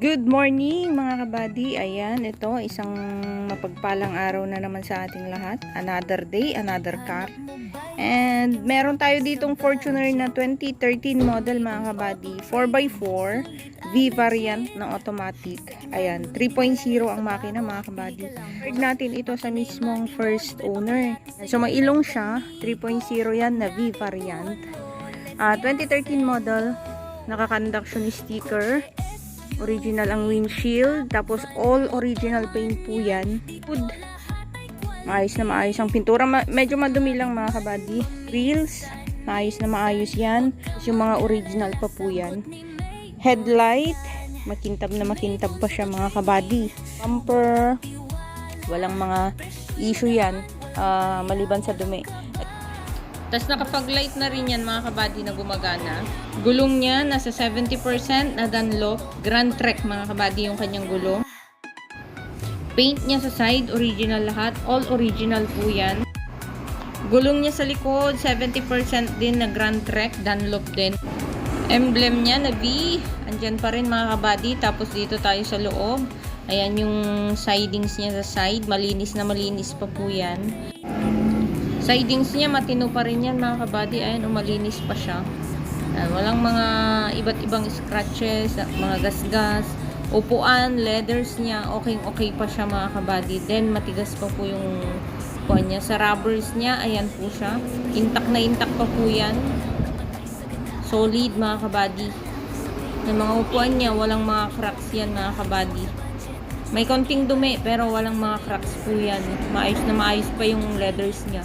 Good morning mga kabady. Ayan, ito isang mapagpalang araw na naman sa ating lahat. Another day, another car. And meron tayo ditong Fortuner na 2013 model mga kabady. 4x4 V variant na automatic. Ayan, 3.0 ang makina mga kabady. Heard natin ito sa mismong first owner. So mailong siya, 3.0 yan na V variant. 2013 model, naka-conduction sticker. Original ang windshield, tapos all original paint po yan. Wood, maayos na maayos ang pintura. Medyo madumi lang mga kabady. Grills, maayos na maayos yan. Tapos yung mga original pa po yan. Headlight, makintab na makintab pa siya mga kabady. Bumper, walang mga issue yan, maliban sa dumi. Tapos nakapag-light na rin yan mga kabady na gumagana. Gulong niya nasa 70% na Dunlop. Grand Trek mga kabady yung kanyang gulong. Paint niya sa side, original lahat. All original po yan. Gulong niya sa likod, 70% din na Grand Trek, Dunlop din. Emblem niya na V, andyan pa rin mga kabady. Tapos dito tayo sa loob. Ayan yung sidings niya sa side. Malinis na malinis pa po yan. Sidings niya, matino pa rin yan mga kabady. Ayan, umalinis pa siya. Walang mga iba't ibang scratches, mga gasgas. Upuan, leathers niya, okay pa siya mga kabady. Then, matigas pa po yung upuan niya. Sa rubbers niya, ayan po siya. Intact na intact pa po yan. Solid mga kabady. Yung mga upuan niya, walang mga cracks yan mga kabady. May konting dumi, pero walang mga cracks po yan. Maayos na maayos pa yung leathers niya.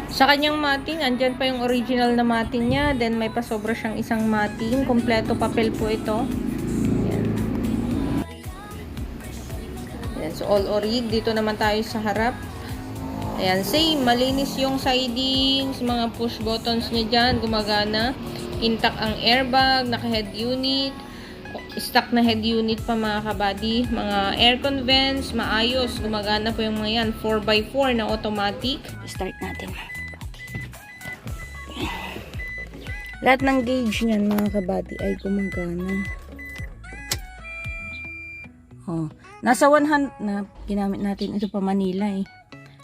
Sa kanyang mating, andyan pa yung original na mating niya. Then may pasobra siyang isang mating. Kompleto papel po ito. Ayan. Ayan, so all orig. Dito naman tayo sa harap. Ayan, same. Malinis yung sidings, mga push buttons niya dyan. Gumagana. Intact ang airbag, naka-head unit. Stock na head unit pa mga kabady. Mga aircon vents, maayos. Gumagana po yung mga yan. 4x4 na automatic. Start natin. Lahat ng gauge niyan mga kabady ay gumagana. Nasa 100 na ginamit natin ito pa Manila eh.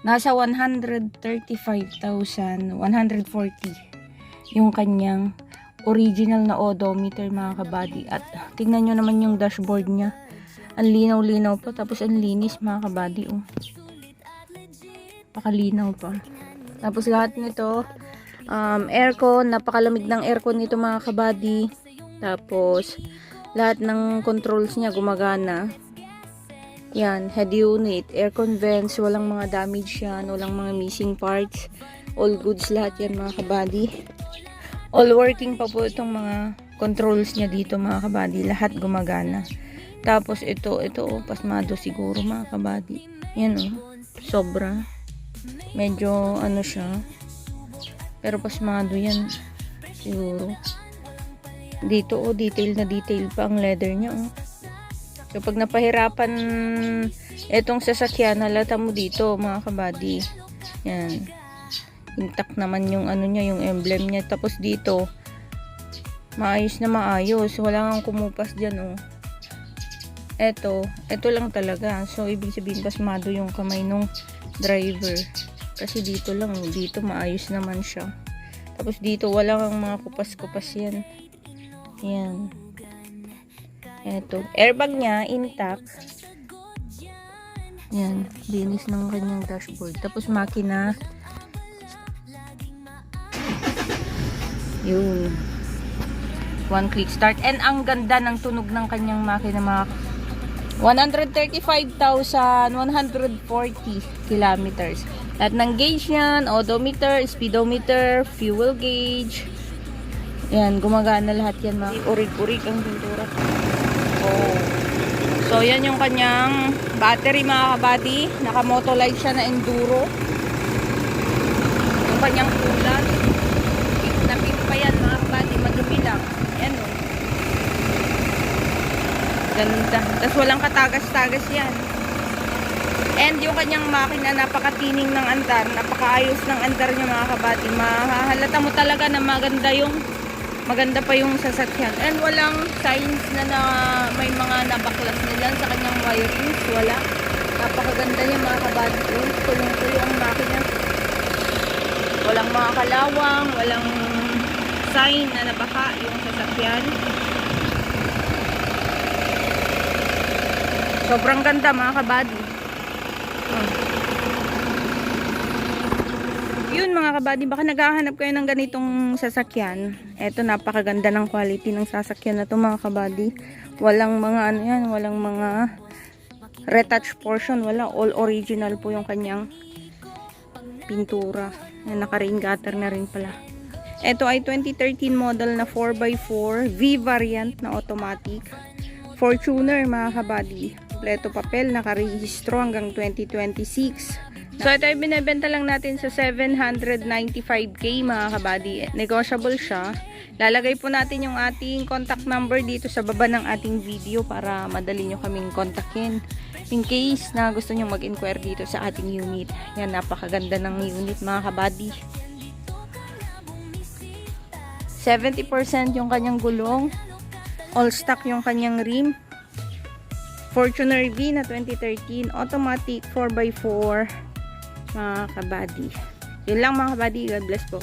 Nasa 135,140 yung kanyang original na odometer mga kabady. At tingnan nyo naman yung dashboard niya. Ang linaw-linaw pa. Tapos ang linis mga kabady. Pakalinaw pa. Tapos lahat nito aircon, napakalamig ng aircon nito mga kabady. Tapos lahat ng controls niya gumagana. Yan, head unit, aircon vents, walang mga damage yan, walang mga missing parts. All goods lahat yan mga kabady. All working pa po itong mga controls niya dito mga kabady. Lahat gumagana. Tapos ito pasmado siguro mga kabady. Yan sobra. Medyo ano siya. Pero pasmado yan. Siguro. Dito detail na detail pa ang leather niya So pag napahirapan etong sasakyan, halata mo dito mga kabady. Yan. Intact naman yung ano niya, yung emblem niya. Tapos dito, maayos na maayos. Wala kang kumupas dyan Ito lang talaga. So ibig sabihin pasmado yung kamay nung driver. Kasi dito lang, dito maayos naman siya. Tapos dito wala kang mga kupas-kupas yan. Yan. Ito, airbag niya intact. Yan, linis ng kanyang dashboard. Tapos makina. Yun. One click start. And ang ganda ng tunog ng kanyang makina mga 135,140 kilometers. Lahat ng gauge yan, odometer, speedometer, fuel gauge. Yan, gumagana lahat yan mga urig-urig ang pintura. So yan yung kanyang battery mga kabady. Naka-motolight siya na enduro. Yung kanyang kulat. Napit pa yan mga kabady, madumi lang. Yan ganda. Tapos walang katagas-tagas yan. And yung kanyang makina, napakatining ng andar, napakaayos ng andar niya mga kabady. Mahahalata mo talaga na maganda yung Maganda pa yung sasakyan. And walang signs na may mga nabaklas nila sa kanyang wirings. Wala. Napakaganda niya mga kabady. Tulong-tulo ang makina. Walang mga kalawang, walang sign na nabaka yung sasakyan. Sobrang ganda mga kabady. Yun mga kabady, baka naghahanap kayo ng ganitong sasakyan. Eto, napakaganda ng quality ng sasakyan na to mga kabady. Walang mga ano yan, walang mga retouch portion, wala. All original po yung kanyang pintura. Naka-rain gutter na rin pala. Ito ay 2013 model na 4x4 V variant na automatic. Fortuner mga kabady. Kompleto papel, nakarehistro hanggang 2026. So ito ay binibenta lang natin sa 795k mga kabady. Negotiable siya. Lalagay po natin yung ating contact number dito sa baba ng ating video para madali nyo kaming kontakin. In case na gusto nyo mag-inquire dito sa ating unit. Yan, napakaganda ng unit mga kabady. 70% yung kanyang gulong. All stock yung kanyang rim. Fortuner V na 2013. Automatic 4x4 mga kabady. Yun lang mga kabady. God bless po.